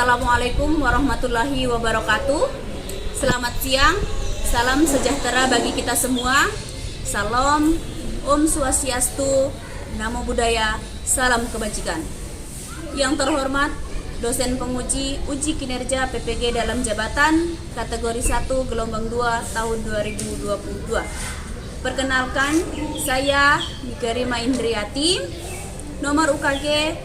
Assalamualaikum warahmatullahi wabarakatuh. Selamat siang, salam sejahtera bagi kita semua. Salam, Om Swastiastu, Namo Buddhaya, salam kebajikan. Yang terhormat, dosen penguji uji kinerja PPG dalam jabatan kategori 1 gelombang 2 tahun 2022. Perkenalkan, saya Mikarima Indriati, nomor UKG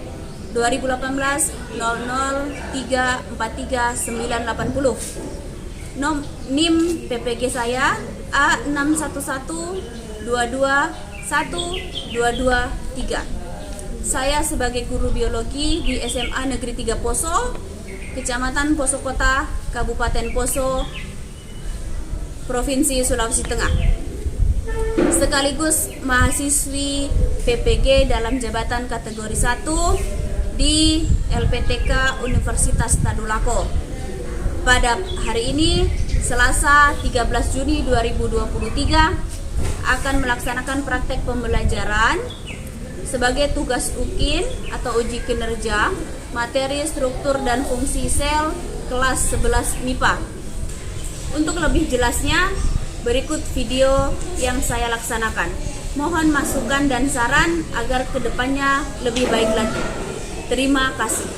2018-00343980. NIM PPG saya A61122123. Saya sebagai guru biologi di SMA Negeri 3 Poso, Kecamatan Poso Kota, Kabupaten Poso, Provinsi Sulawesi Tengah. Sekaligus mahasiswi PPG dalam jabatan kategori 1 di LPTK Universitas Tadulako. Pada hari ini, Selasa 13 Juni 2023, akan melaksanakan praktek pembelajaran sebagai tugas UKIN atau uji kinerja materi struktur dan fungsi sel kelas 11 MIPA. Untuk lebih jelasnya, berikut video yang saya laksanakan. Mohon masukan dan saran agar kedepannya lebih baik lagi. Terima kasih.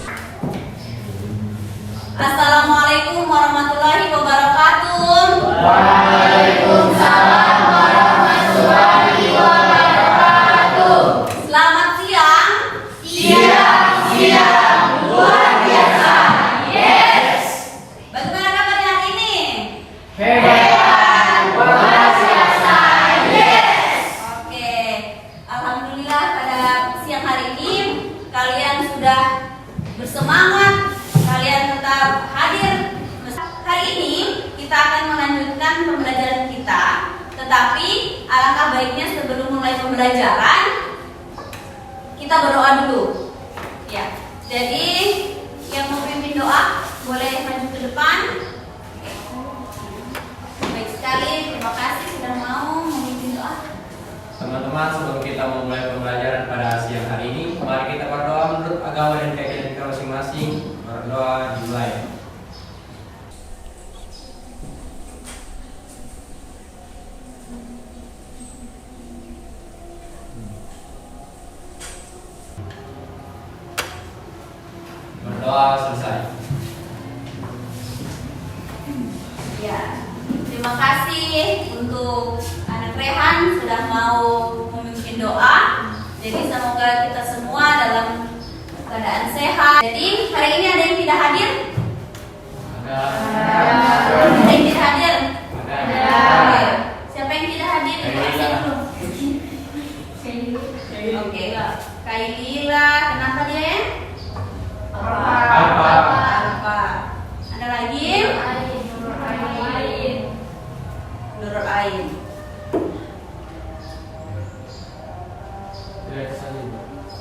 Assalamualaikum warahmatullahi wabarakatuh. Waalaikumsalam warahmatullahi wabarakatuh. Selamat siang. Siang, luar biasa. Yes. Bagaimana kabarnya hari ini? Hebat, luar biasa. Yes. Oke, alhamdulillah pada siang hari ini kalian sudah bersemangat, kalian tetap hadir. Hari ini kita akan melanjutkan pembelajaran kita, tetapi alangkah baiknya sebelum mulai pembelajaran kita berdoa dulu. Ya, jadi yang mau pimpin doa boleh maju ke depan. Baik sekali, terima kasih sudah mau memimpin doa. Teman-teman, sebelum kita memulai pembelajaran pada siang hari ini, mari kita berdoa menurut agama dan keyakinan kita masing-masing. Berdoa dimulai. Berdoa selesai. Ya, terima kasih untuk anak Rehan sudah mau memimpin doa. Jadi semoga kita semua dalam keadaan sehat. Jadi hari ini ada yang tidak hadir? Ada. Ada yang tidak hadir? Ada. Oke. Siapa yang tidak hadir? Kailila. Oke, Kailila. Kenapa dia? Apa? Ada lagi? Nurul Ain.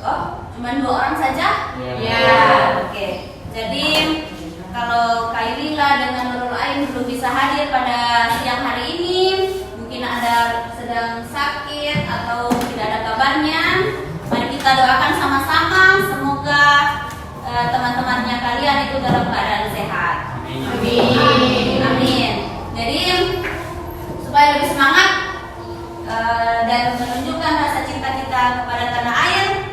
Oh, cuma 2 orang saja? Ya. Oke. Jadi kalau Kailila dengan Nurul Ain belum bisa hadir pada siang hari ini, mungkin ada sedang sakit atau tidak ada kabarnya. Mari kita doakan sama-sama, semoga teman-temannya kalian itu dalam keadaan sehat. Amin. Amin. Jadi supaya lebih semangat dan menunjukkan rasa cinta kita kepada tanah air,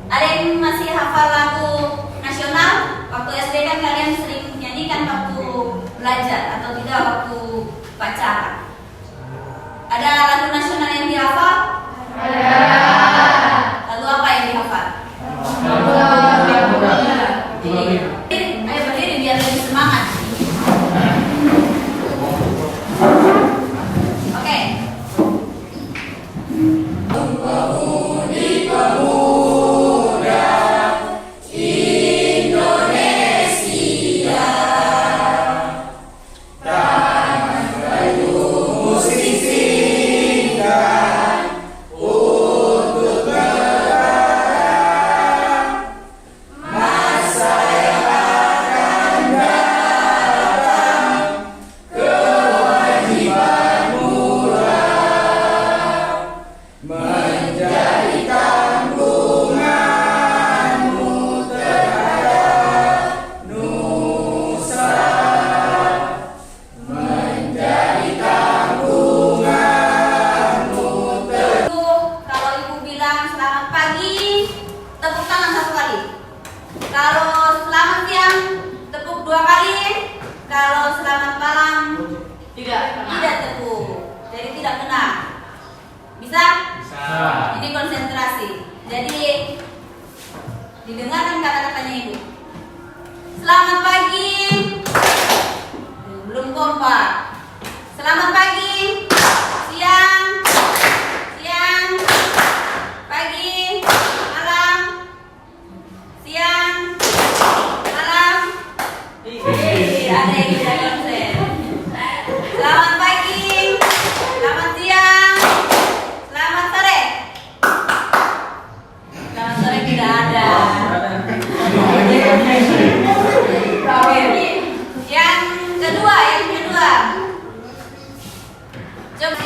ada yang masih hafal lagu nasional? Waktu SD kan kalian sering nyanyikan waktu belajar atau tidak waktu upacara? Ada lagu nasional yang dihafal? Ada. Lagu apa yang dihafal? Ayo berdiri biar lebih semangat. Oke. Musik singkat Tidak teguh. Jadi tidak kena. Bisa? Bisa. Ini konsentrasi. Jadi didengarkan kata-katanya Ibu. Selamat pagi. Belum kompak. Selamat pagi. Siang. Siang. Pagi. Malam. Siang. Malam. Ada yang tidak konsen. Selamat pagi. Selamat siang. Selamat sore. Selamat sore tidak ada. Oke. Yang kedua. Coba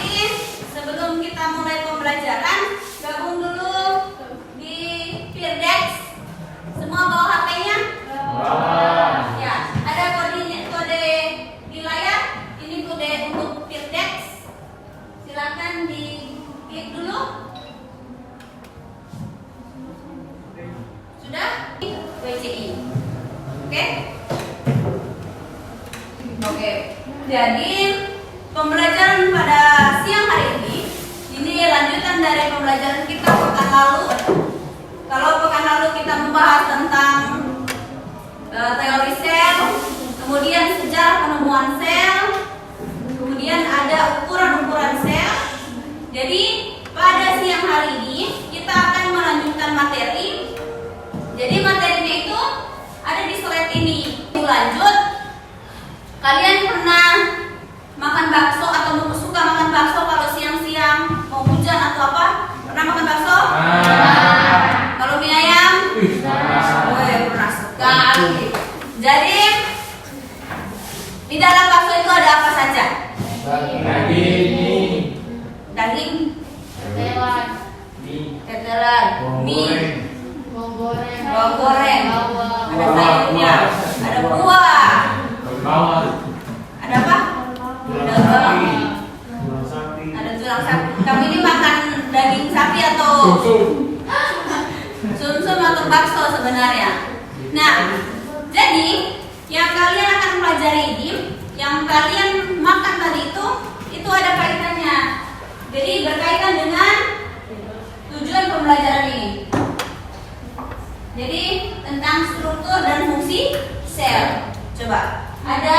sebelum kita mulai pembelajaran, gabung dulu di Peerdex. Semua bawa HP-nya? Ya, ada kode di layar. Ini kode untuk Peerdex. Silakan diklik dulu. Sudah? WCI. Oke. Jadi pembelajaran pada siang hari ini lanjutan dari pembelajaran kita pekan lalu. Kalau pekan lalu kita membahas tentang teori sel, kemudian sejarah penemuan sel, kemudian ada ukuran-ukuran sel. Jadi pada siang hari ini kita akan melanjutkan materi. Jadi materinya itu ada di slide ini. Lanjut, kalian pernah makan bakso atau suka makan bakso kalau siang-siang mau hujan atau apa? Pernah makan bakso? Kalau mie ayam? Pernah sekali. Jadi di dalam bakso itu ada apa saja? Daging, tetelan, mie, bawang goreng, ada sayurnya, ada buah, ada apa? Ada tulang sapi. Kamu ini makan daging sapi atau sum-sum atau bakso sebenarnya? Nah, jadi yang kalian akan pelajari ini, yang kalian makan tadi itu ada kaitannya. Jadi berkaitan dengan tujuan pembelajaran ini. Jadi tentang struktur dan fungsi sel. Coba ada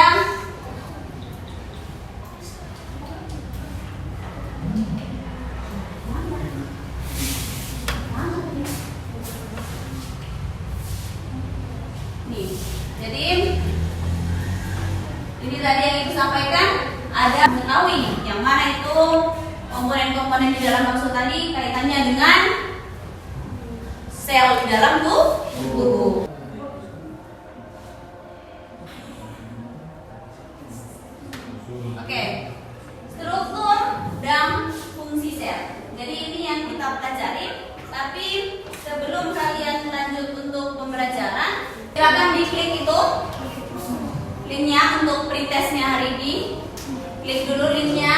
nih. Jadi ini tadi yang Ibu sampaikan, ada mengetahui yang mana itu komponen-komponen di dalam bakso tadi kaitannya dengan sel di dalam tubuh. Oke, struktur dan fungsi sel. Jadi ini yang kita pelajari. Tapi sebelum kalian lanjut untuk pembelajaran, silakan diklik itu linknya untuk pretestnya hari ini. Klik dulu linknya.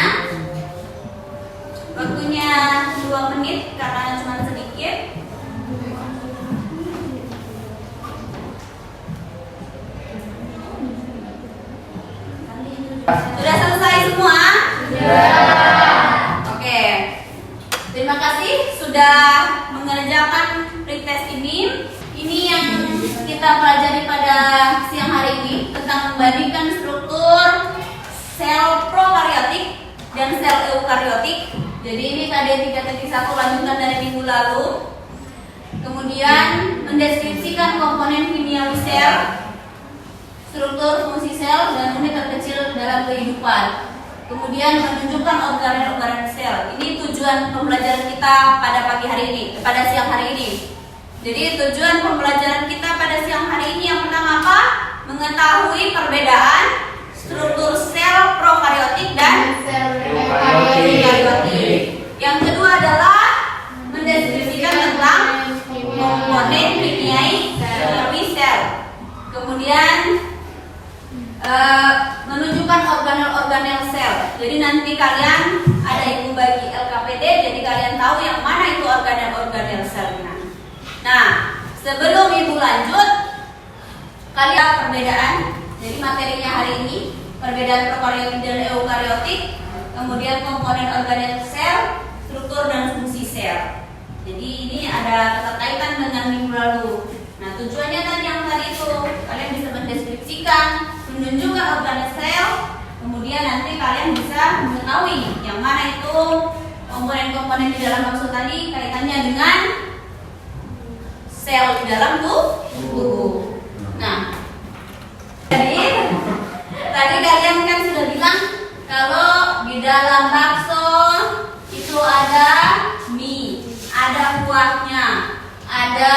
Waktunya 2 menit karena cuma sedikit. Sudah selesai semua? Oke. Terima kasih sudah mengerjakan pretest ini. Ini yang kita pelajari pada siang hari ini tentang membandingkan struktur sel prokaryotik dan sel eukaryotik. Jadi ini tadi 3.1 lanjutan dari minggu lalu. Kemudian mendeskripsikan komponen kimiawi sel, struktur fungsi sel dan unit terkecil dalam kehidupan. Kemudian menunjukkan organel-organel sel. Ini tujuan pembelajaran kita pada pagi hari ini, pada siang hari ini. Jadi tujuan pembelajaran kita pada siang hari ini yang pertama apa? Mengetahui perbedaan struktur sel prokaryotik dan sel eukaryotik. Yang kedua adalah mendeskripsikan tentang komponen kimiawi sel. Kemudian menunjukkan organel-organel sel. Jadi nanti kalian ada ibu bagi LKPD, jadi kalian tahu yang mana itu organel-organel selnya. Nah, sebelum ibu lanjut, kalian perbedaan. Jadi materinya hari ini perbedaan prokariotik dan eukariotik, kemudian komponen organel sel, struktur dan fungsi sel. Jadi ini ada keterkaitan dengan minggu lalu. Nah, tujuannya tadi yang tadi itu kalian bisa mendeskripsikan, menunjukkan organel sel, kemudian nanti kalian bisa mengetahui yang mana itu komponen-komponen di dalam bakso tadi kaitannya dengan sel di dalam tubuh. Nah, jadi tadi kalian kan sudah bilang kalau di dalam bakso itu ada mie, ada kuahnya, ada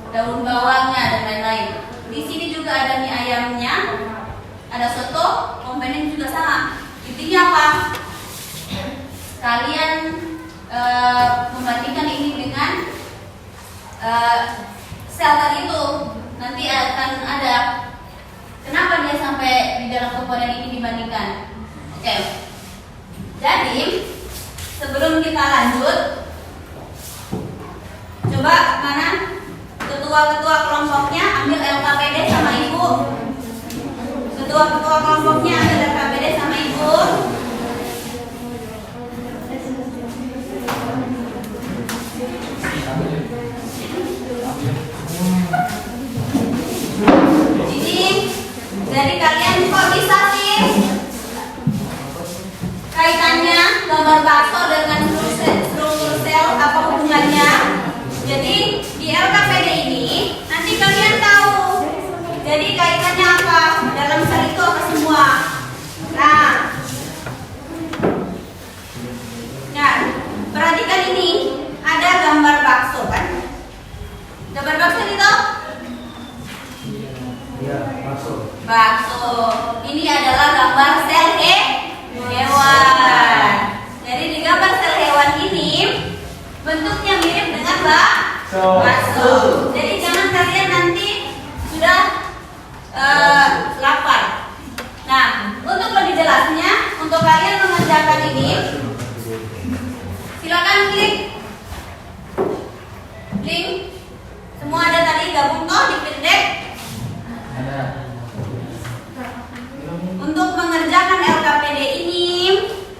daun bawangnya dan lain-lain. Di sini juga ada mie ayamnya, ada soto, komponen juga sama. Intinya apa? Kalian membandingkan ini dengan sel tadi itu, nanti akan ada kenapa dia sampai di dalam komponen ini dibandingkan. Oke. Jadi sebelum kita lanjut, coba mana ketua-ketua kelompoknya ambil LKPD sama ibu. Ketua-ketua kelompoknya ambil LKPD sama ibu. Jadi kalian kok bisa sih kaitannya gambar bakso dengan struktur sel, apa hubungannya? Jadi di LKPD ini nanti kalian tahu. Jadi kaitannya apa? Dalam sel itu apa semua? Nah, perhatikan ini ada gambar bakso kan? Gambar bakso itu? Bakso. Ini adalah gambar sel hewan. Jadi di gambar sel hewan ini bentuknya mirip dengan bakso. Jadi jangan kalian nanti sudah lapar. Nah, untuk lebih jelasnya, untuk kalian mengerjakan ini, silakan klik link. Semua ada tadi gabung toh di feedback. Untuk mengerjakan LKPD ini,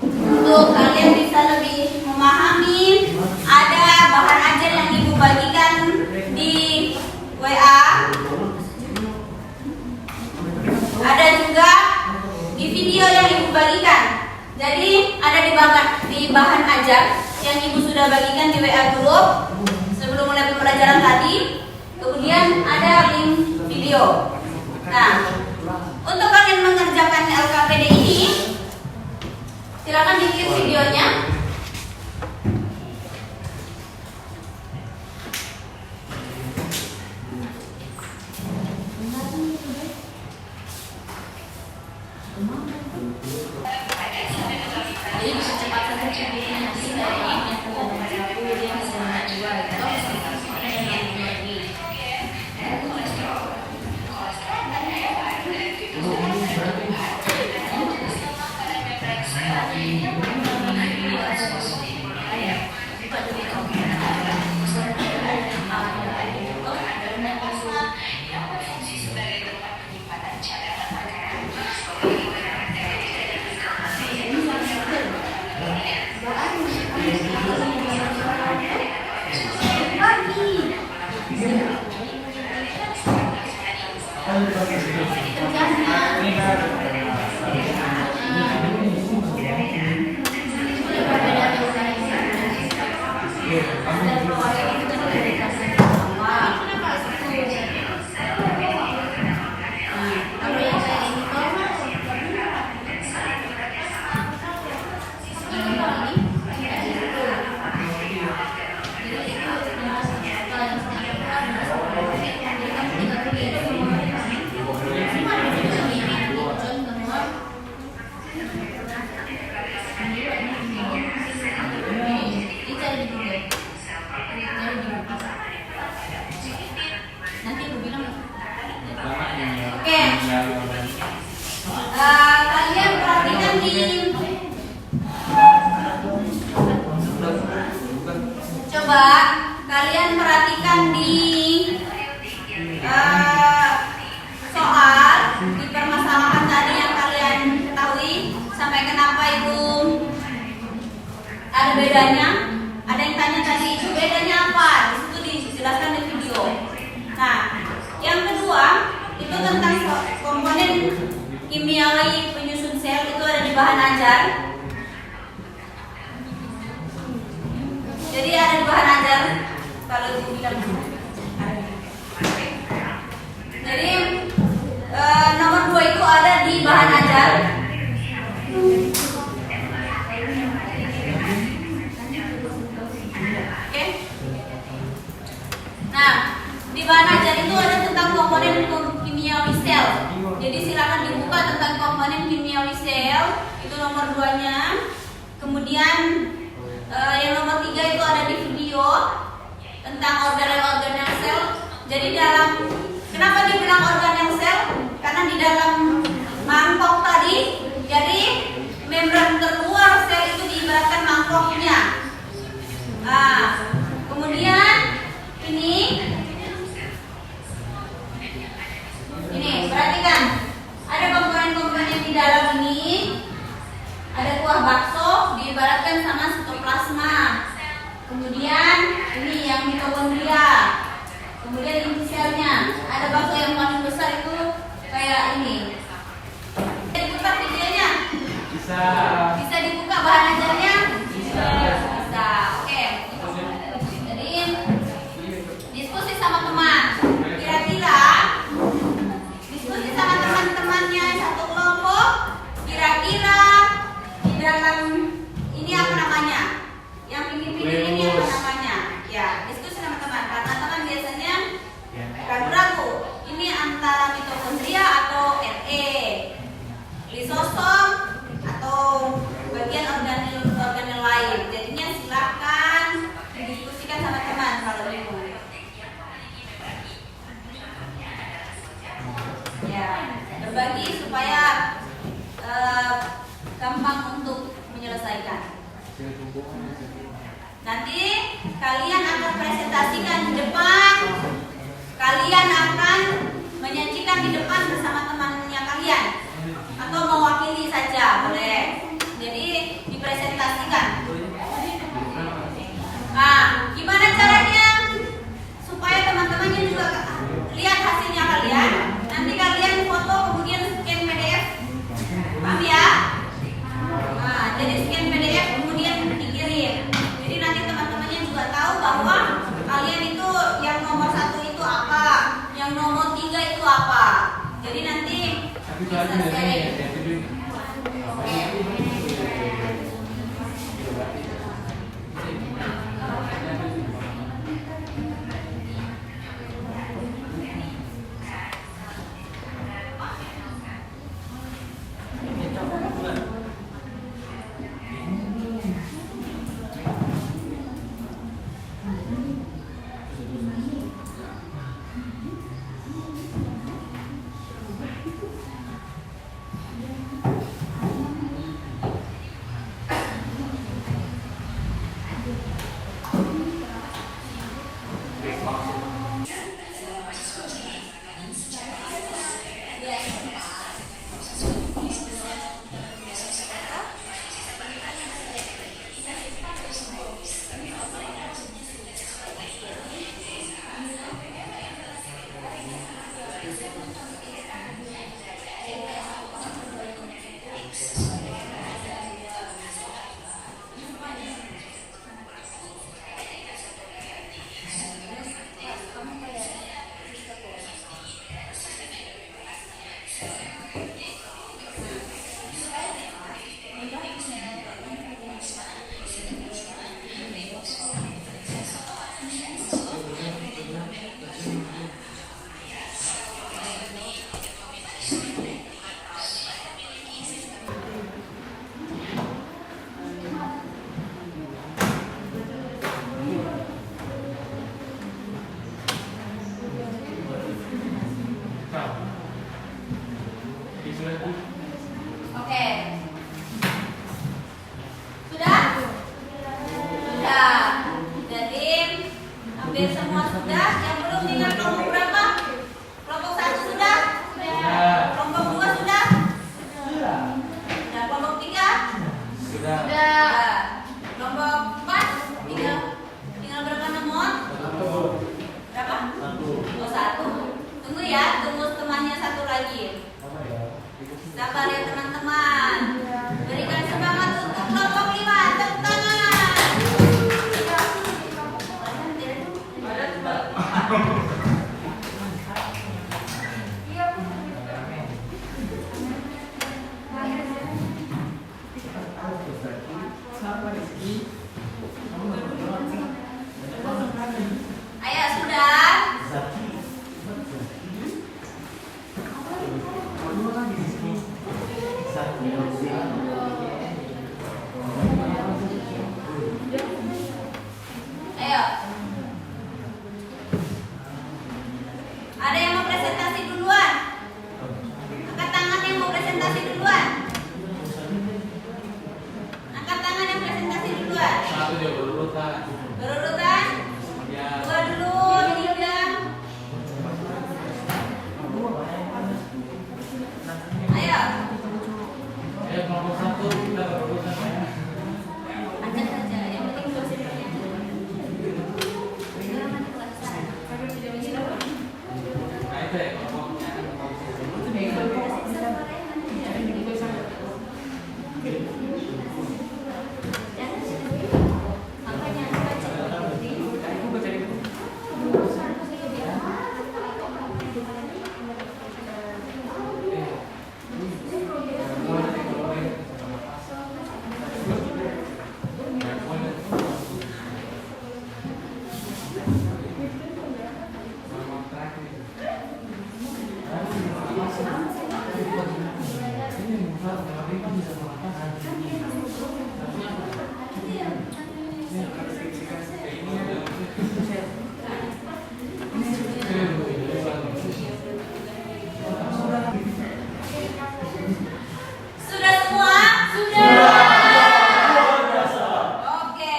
untuk kalian bisa lebih memahami, ada bahan ajar yang ibu bagikan di WA, ada juga di video yang ibu bagikan. Jadi ada di bahan ajar yang ibu sudah bagikan di WA grup sebelum mulai pembelajaran tadi. Kemudian ada link video. Nah, untuk kalian mengerjakan LKPD ini, silakan diklik videonya. Jadi bisa cepat saja nanti dari ini aku nomor 1 dia bisa nomor 2 gitu. Kalian perhatikan di coba kalian perhatikan di soal di permasalahan tadi yang kalian Assalamualaikum. Ada bedanya? Ada yang tanya tadi itu bedanya apa? Di situ dijelaskan di video. Nah, yang kedua itu tentang komponen kimiawi penyusun sel, itu ada di bahan ajar. Jadi ada di bahan ajar kalau ibu bilang. Jadi nomor 2 itu ada di bahan ajar. Oke. Nah, di bahan ajar itu ada tentang komponen kimiawi sel. Jadi silakan dibuka tentang komponen kimiawi sel, itu nomor 2-nya. Kemudian yang nomor 3 itu ada di video tentang organel-organel sel. Jadi kenapa dibilang organel sel? Karena di dalam mangkok tadi, jadi membran terluar sel itu diibaratkan mangkoknya. Nah, kemudian ini perhatikan, ada komponen-komponen di dalam ini. Ada kuah bakso diibaratkan sama sitoplasma. Kemudian ini yang mitokondria. Kemudian inti selnya. Ada bakso yang paling besar itu kayak ini. Bisa dibuka videonya? Bisa. Bisa dibuka bahan ajarnya? Bisa. Bisa. Oke. Jadi diskusi sama teman. Kira-kira diskusi sama teman-temannya satu kelompok. Kira-kira di dalam ini apa namanya? Yang pinggir-pinggir ini apa namanya? Ya, diskusi sama teman. Karena teman biasanya ragu-ragu. Ini antara mitokondria atau RE, lisosom atau bagian organel lain. Jadinya silakan didiskusikan sama teman kalau bingung. Ya, berbagi supaya gampang untuk menyelesaikan. Nanti kalian akan presentasikan di depan. Kalian akan menyajikan di depan bersama temannya kalian, atau mewakili saja boleh. Jadi dipresentasikan. Nah, gimana caranya supaya teman-temannya juga lihat hasilnya kalian? Nanti kalian foto kemudian scan PDF. Paham ya? Nah, jadi scan PDF kemudian dikirim. Jadi nanti teman-temannya juga tahu bahwa kalian itu yang nomor 1 itu apa, yang nomor 3 itu apa. Jadi nanti bisa sharing. Oke. Sudah. Nah, kelompok 4 tinggal berapa nomor? Berapa? Oh, 1. Tunggu ya, tunggu temannya satu lagi. Sabar ya teman-teman. Berikan semangat untuk kelompok 5. Tepuk tangan. Ayo sudah. Ayo. Ada yang mau presentasi duluan? Angkat tangan yang mau presentasi duluan. Angkat tangan yang presentasi duluan. Satu dia berurutan. Berurutan. Ya. 2 dulu, 3. Ayo. Ayo kelompok 1 kita berurutan ya. Angkat saja. Yang penting dosennya. Sekarang nanti kelas. Nah itu ya kelompoknya. Sudah semua? Sudah. Oke.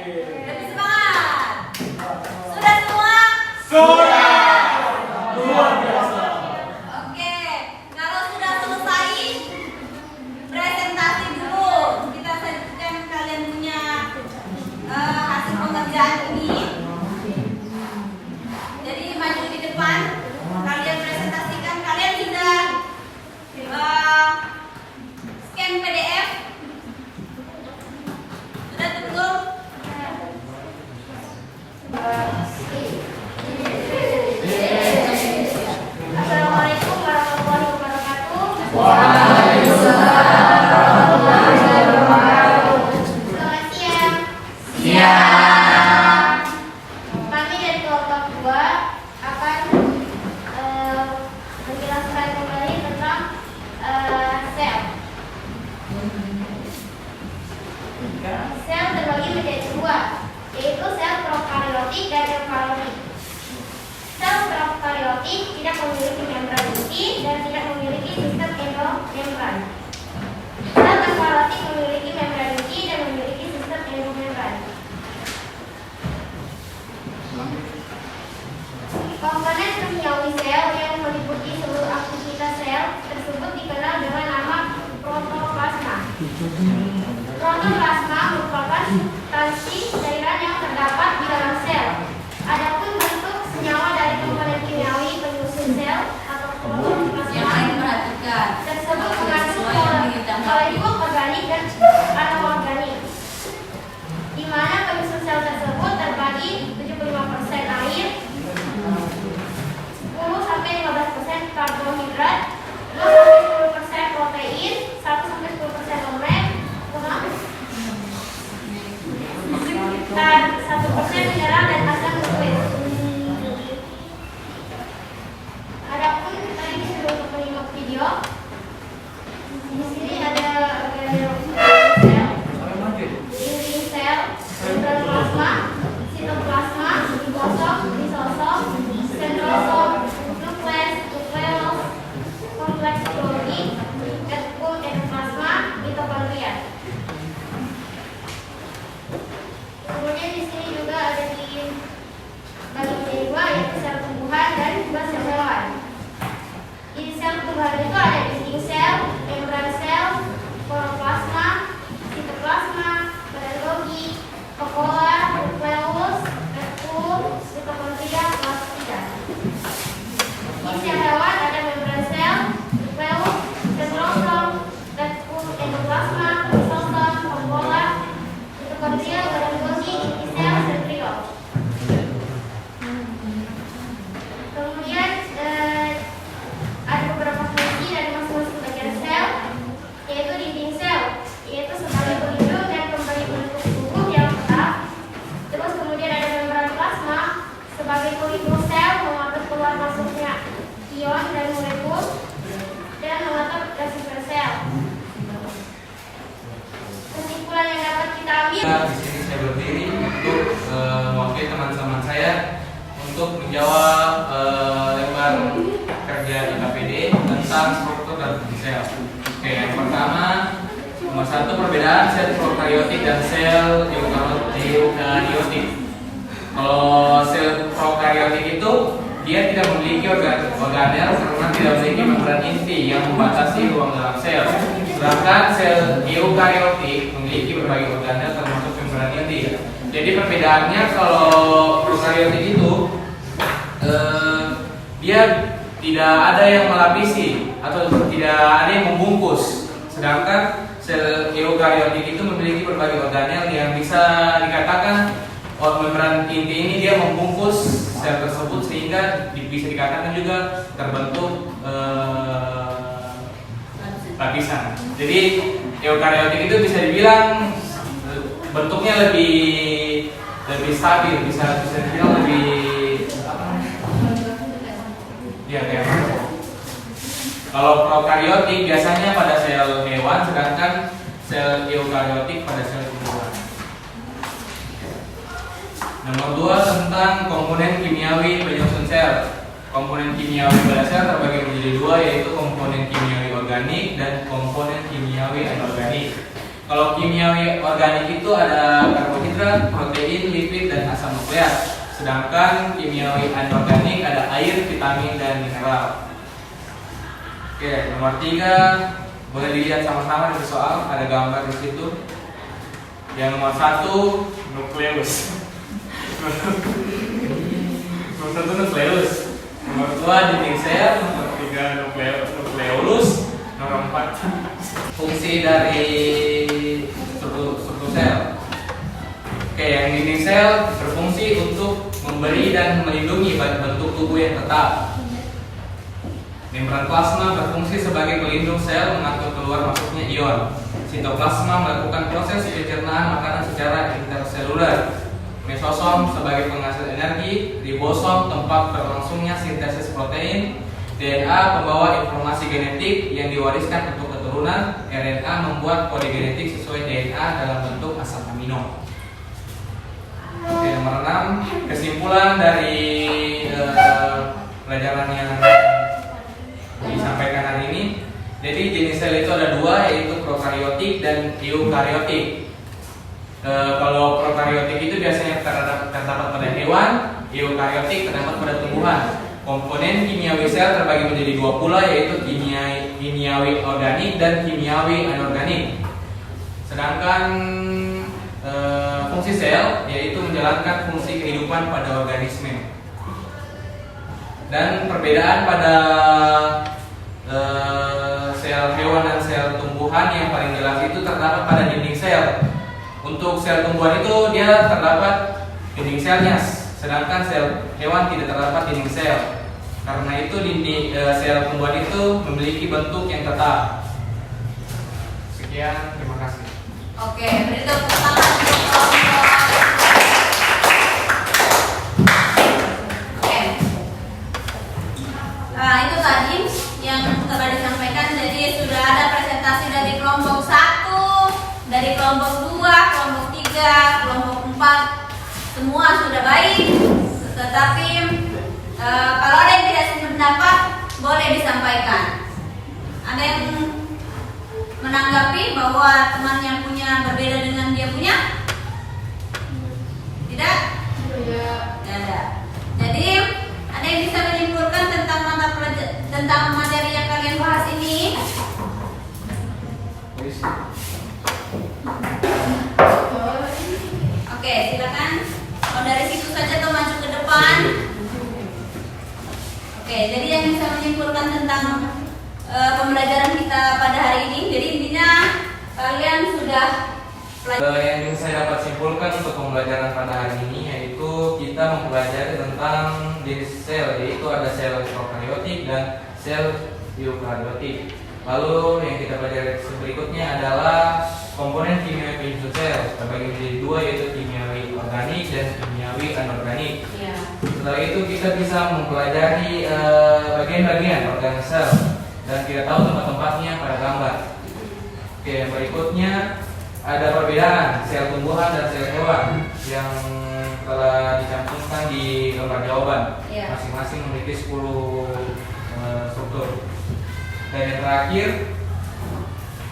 Lebih semangat. Sudah semua? Oke. Kalau sudah selesai, presentasi dulu. Kita sajikan kalian punya hasil pengerjaan ini. Jadi maju di depan, kalian presentasikan. Kalian sudah scan PDF. Sudah tunggu. Assalamualaikum warahmatullahi wabarakatuh. Selamat siang. Kami dari kelompok 2 akan menjelaskan kembali tentang sel. Sel terbagi menjadi 2, yaitu sel prokaryotik dan eukaryotik. Sel prokaryotik tidak memiliki membran inti dan tidak memiliki sistem endomembran. Sel eukaryotik memiliki membran inti dan memiliki sistem endomembran. Komponen kimiawi sel yang meliputi seluruh aktivitas sel tersebut dikenal dengan nama protoplasma. Protoplasma merupakan substansi cairan yang terdapat di dalam sel. Adapun bentuk senyawa dari komponen kimiawi penyusun sel atau protoplasma Yang lain perhatikan. tersebut Oke, mengandung sesuai yang ditambahkan. molekul organik dan anorganik, di mana penyusun sel tersebut terbagi 75% air, 10-15% karbohidrat, 2-10% protein, 1-10% lemak, sekitar 1% mineral dan asam nukleik. Adapun tadi disuruh untuk menyimak video. Di sini ada sel di sini saya berdiri untuk mewakili teman-teman saya untuk menjawab lembar kerja IKPD tentang struktur dan fungsi sel. Oke, yang pertama, nomor 1, perbedaan sel prokaryotik dan sel eukaryotik. Kalau sel prokaryotik itu dia tidak memiliki organel karena tidak memiliki membran inti yang membatasi ruang dalam sel. Sedangkan sel eukaryotik memiliki berbagai organel termasuk membran inti. Jadi perbedaannya kalau prokaryotik itu dia tidak ada yang melapisi atau tidak ada yang membungkus. Sedangkan sel eukaryotik itu memiliki berbagai organel yang bisa dikatakan membran inti ini dia membungkus sel tersebut sehingga bisa dikatakan juga terbentuk lapisan. Jadi eukaryotik itu bisa dibilang bentuknya lebih stabil, bisa dibilang lebih kayak kalau prokaryotik biasanya pada sel hewan, sedangkan sel eukaryotik pada sel tumbuhan. Nomor 2 tentang komponen kimiawi penyusun sel. Komponen kimiawi pada sel terbagi menjadi 2, yaitu komponen kimiawi organik dan komponen kimiawi anorganik. Kalau kimiawi organik itu ada karbohidrat, protein, lipid, dan asam nukleat. Sedangkan kimiawi anorganik ada air, vitamin, dan mineral. Oke, nomor 3 boleh dilihat sama-sama di soal, ada gambar di situ. Yang nomor 1 nukleus. Nomor 1 nukleus. Nomor 2 dinding sel. Nomor 3 nukleolus. Nomor 4 fungsi dari struktur sel. Oke, yang dinding sel berfungsi untuk memberi dan melindungi bentuk tubuh yang tetap. Membran plasma berfungsi sebagai pelindung sel, mengatur keluar masuknya ion. Sitoplasma melakukan proses pencernaan makanan secara interseluler. Mesosom sebagai penghasil energi, ribosom tempat berlangsungnya sintesis protein, DNA pembawa informasi genetik yang diwariskan untuk keturunan, RNA membuat kode genetik sesuai DNA dalam bentuk asam amino. Oke, nomor 6 kesimpulan dari pelajaran yang disampaikan hari ini. Jadi jenis sel itu ada 2, yaitu prokaryotik dan eukaryotik. Kalau prokaryotik itu biasanya terdapat pada hewan, eukaryotik terdapat pada tumbuhan. Komponen kimiawi sel terbagi menjadi 2 pula, yaitu kimiawi organik dan kimiawi anorganik. Sedangkan fungsi sel yaitu menjalankan fungsi kehidupan pada organisme. Dan perbedaan pada sel hewan dan sel tumbuhan yang paling jelas itu terdapat pada dinding sel. Untuk sel tumbuhan itu dia terdapat dinding selnya, sedangkan sel hewan tidak terdapat dinding sel. Karena itu dinding sel tumbuhan itu memiliki bentuk yang tetap. Sekian, terima kasih. Oke, beri tepuk tangan untuk kelompok. Oke. Nah, itu tadi yang telah disampaikan. Jadi sudah ada presentasi dari kelompok 1, dari kelompok 2, kelompok 3, kelompok 4. Semua sudah baik. Tetapi kalau ada yang tidak sependapat, boleh disampaikan. Ada yang menanggapi bahwa temannya punya berbeda dengan dia punya? Tidak? Tidak ada. Jadi ada yang bisa menyimpulkan tentang materi yang kalian bahas ini? Oke, silakan. Kalau dari situ saja atau maju ke depan. Oke, jadi yang bisa menyimpulkan tentang pembelajaran kita pada hari ini. Jadi intinya kalian sudah yang bisa saya dapat simpulkan untuk pembelajaran pada hari ini yaitu kita mempelajari tentang jenis sel, yaitu ada sel prokaryotik dan sel eukaryotik. Lalu yang kita pelajari berikutnya adalah komponen kimiawi penyusun sel terbagi menjadi 2, yaitu kimiawi organik dan kimiawi anorganik. ya. Setelah itu kita bisa mempelajari bagian-bagian organ sel dan kita tahu tempat-tempatnya pada gambar. Oke, yang berikutnya ada perbedaan sel tumbuhan dan sel hewan yang telah dicantumkan di lembar jawaban. Iya. Masing-masing memiliki 10 struktur. Dan yang terakhir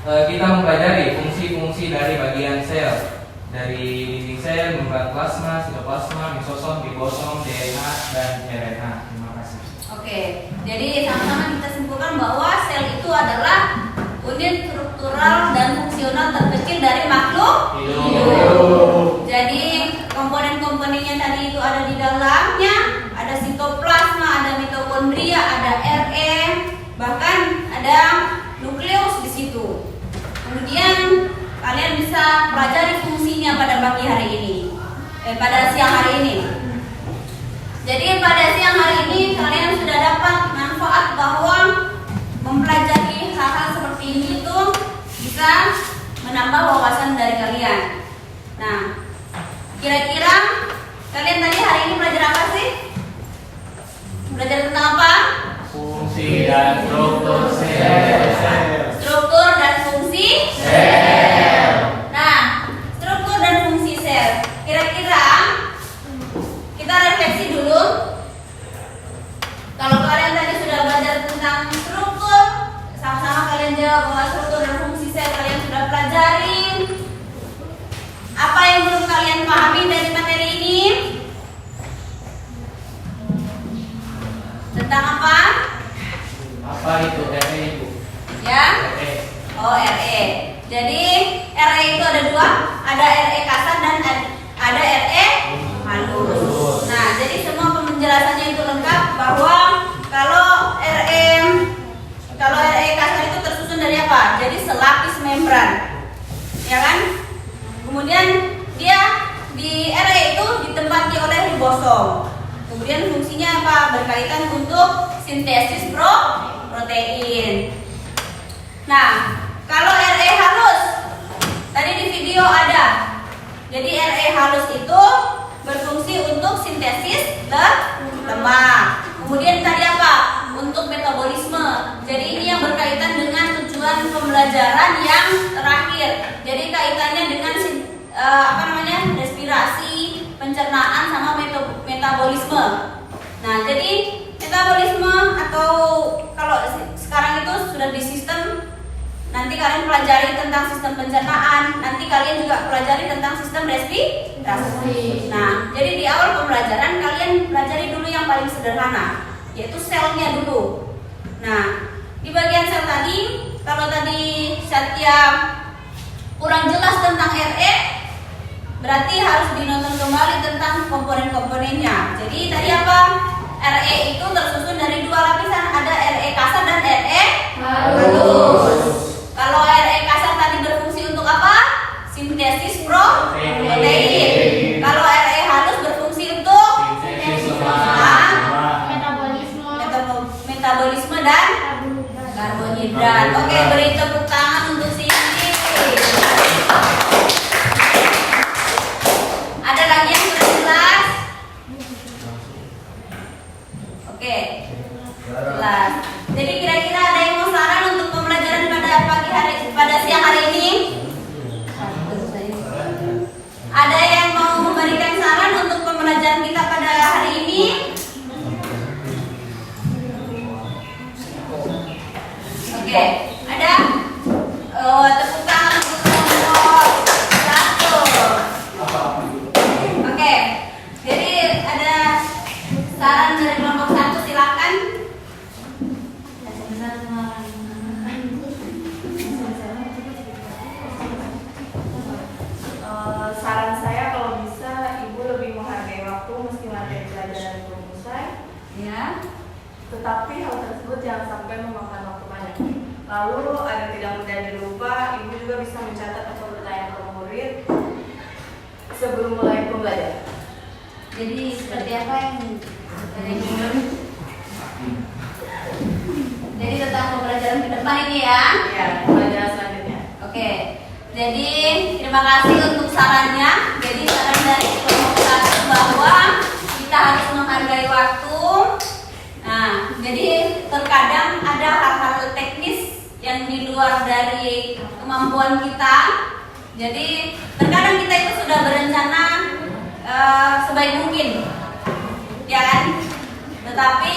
kita mempelajari fungsi-fungsi dari bagian sel, dari dinding sel, membran plasma, sitoplasma, mesosom, ribosom, DNA, dan RNA. Terima kasih. Oke, jadi sama-sama kita simpulkan bahwa sel itu adalah unit struktural dan fungsional terkecil dari makhluk hidup. Jadi komponen-komponennya tadi itu ada di dalamnya, ada sitoplasma, ada mitokondria, ada RE, bahkan ada nukleus di situ. Kemudian kalian bisa pelajari fungsinya pada pagi hari ini, pada siang hari ini. Jadi pada siang hari ini kalian sudah dapat manfaat bahwa mempelajari hal-hal seperti ini itu bisa menambah wawasan dari kalian. Nah, kira-kira kalian tadi hari ini belajar apa sih? Belajar tentang apa? Fungsi dan struktur sel. Struktur dan fungsi sel. Nah, struktur dan fungsi sel. Kira-kira kita refleksi dulu. Kalau kalian tadi sudah belajar tentang struktur, sama-sama kalian jawab bahwa struktur dan fungsi sel kalian sudah pelajari. Apa yang belum kalian pahami dari materi ini? Tentang apa? Apa itu RE itu? Ya? RE. Oh, RE. Jadi RE itu ada dua, ada RE kasar dan ada RE halus. Nah, jadi semua penjelasannya itu lengkap bahwa kalau RE kasar itu tersusun dari apa? Jadi selapis membran, ya kan? Kemudian dia di RE itu ditempati oleh ribosom. Kemudian fungsinya apa? Berkaitan untuk sintesis protein. Nah, kalau RE halus tadi di video ada. Jadi RE halus itu berfungsi untuk sintesis lemak. Kemudian tadi apa? Untuk metabolisme. Jadi ini yang berkaitan dengan tujuan pembelajaran yang terakhir. Jadi kaitannya dengan respirasi, pencernaan sama metabolisme. Nah, jadi metabolisme atau kalau sekarang itu sudah di sistem, nanti kalian pelajari tentang sistem pencernaan, nanti kalian juga pelajari tentang sistem respirasi. Nah, jadi di awal pembelajaran kalian pelajari dulu yang paling sederhana, yaitu selnya dulu. Nah, di bagian sel tadi, kalau tadi Satya kurang jelas tentang RE, berarti harus dinonton kembali tentang komponen-komponennya. Jadi tadi apa? RE itu tersusun dari dua lapisan, ada RE kasar dan RE halus. Kalau RE kasar tadi berfungsi untuk apa? Sintesis protein. Kalau RE halus berfungsi untuk metabolisme dan karbohidrat. Oke, beri tepuk tangan untuk Cindy. Ada lagi yang kurang jelas? Oke, jelas. Jadi kira-kira ada yang mau saran untuk pembelajaran pada siang hari ini? Ada yang mau memberikan saran untuk pembelajaran kita pada hari ini? Oke, ada? Tepuk tangan untuk nomor 1. Oke, jadi ada saran dari kelompok 1, silakan. Saran saya kalau bisa ibu lebih menghargai waktu meski materi pelajaran belum usai. Ya. Tetapi hal tersebut jangan sampai memakan waktu banyak. Lalu agar tidak mudah dilupa, ibu juga bisa mencatat atau bertanya ke murid sebelum mulai pembelajaran. Jadi seperti apa yang jadi tentang pembelajaran ke depan ini ya? Ya, pembelajaran selanjutnya. Oke. Jadi terima kasih untuk sarannya. Jadi saran dari kelompok 1 bahwa kita harus menghargai waktu. Nah, jadi terkadang ada hal-hal teknis yang di luar dari kemampuan kita. Jadi terkadang kita itu sudah berencana sebaik mungkin, ya kan? Tetapi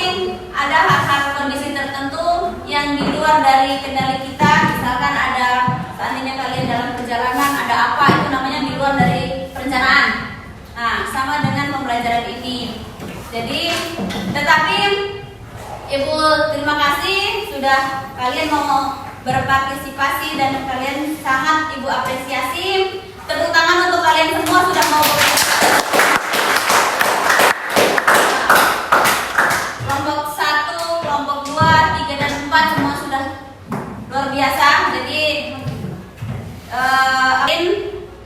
ada hal-hal kondisi tertentu yang di luar dari kendali kita. Misalkan ada seandainya kalian dalam perjalanan ada apa, itu namanya di luar dari perencanaan. Nah, sama dengan pembelajaran ini. Jadi, tetapi Ibu terima kasih sudah kalian mau berpartisipasi dan kalian sangat Ibu apresiasi. Tepuk tangan untuk kalian semua sudah mau kelompok 1, kelompok 2, 3 dan 4 semua sudah luar biasa. Jadi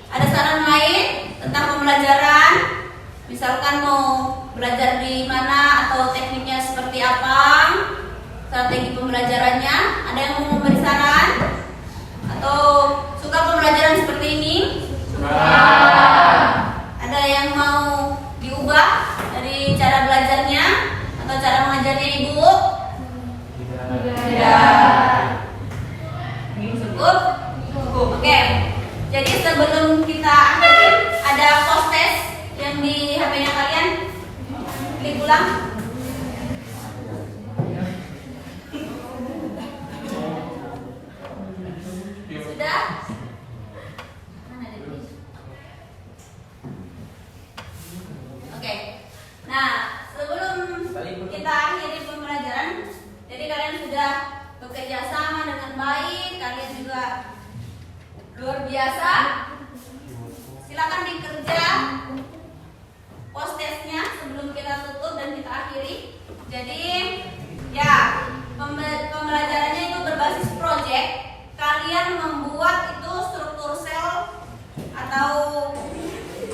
ada saran lain tentang pembelajaran, misalkan mau belajar di mana atau tekniknya seperti apa, strategi pembelajarannya, ada yang mau memberi saran atau suka pembelajaran seperti ini? Ada yang mau diubah dari cara belajarnya atau cara mengajarnya Ibu? Tidak. Cukup? Cukup. Oke. Jadi sebelum kita akhiri, ada post test yang di HP-nya kalian. Klik ulang. Sudah? Oke. Nah, sebelum kita akhiri pembelajaran, jadi kalian sudah bekerja sama dengan baik, kalian juga luar biasa. Silakan dikerja post testnya sebelum kita tutup dan kita akhiri. Jadi ya, pembelajarannya itu berbasis project. Kalian membuat itu struktur sel atau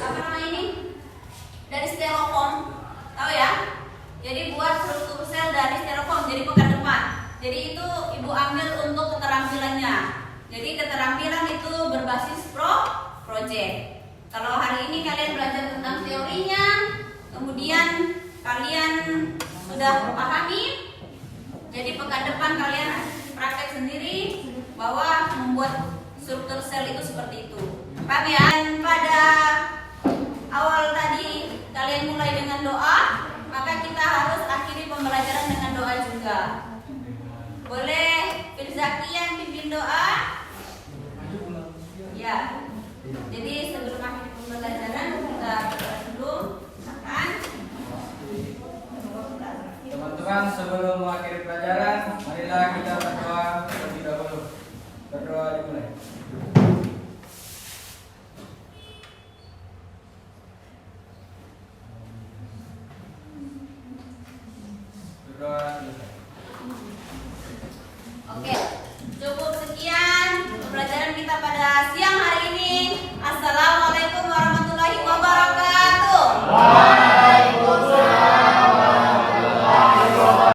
apa namanya ini, dari styrofoam, tahu ya? Jadi buat struktur sel dari styrofoam, jadi pekan depan. Jadi itu Ibu ambil untuk keterampilannya. Jadi keterampilan itu berbasis project. Kalau hari ini kalian belajar tentang teorinya, kemudian kalian sudah memahami, jadi pekan depan kalian praktek sendiri bahwa membuat struktur sel itu seperti itu. Paham ya? Dan pada awal tadi kalian mulai dengan doa, maka kita harus akhiri pembelajaran dengan doa juga. Boleh Firzaki yang pimpin doa? Ya. Jadi sebelum akhir pembelajaran kita berdoa dulu. Silakan. Teman-teman, sebelum mengakhiri pelajaran, marilah kita berdoa terlebih dahulu. Berdoa dimulai. Berdoa selesai. Oke.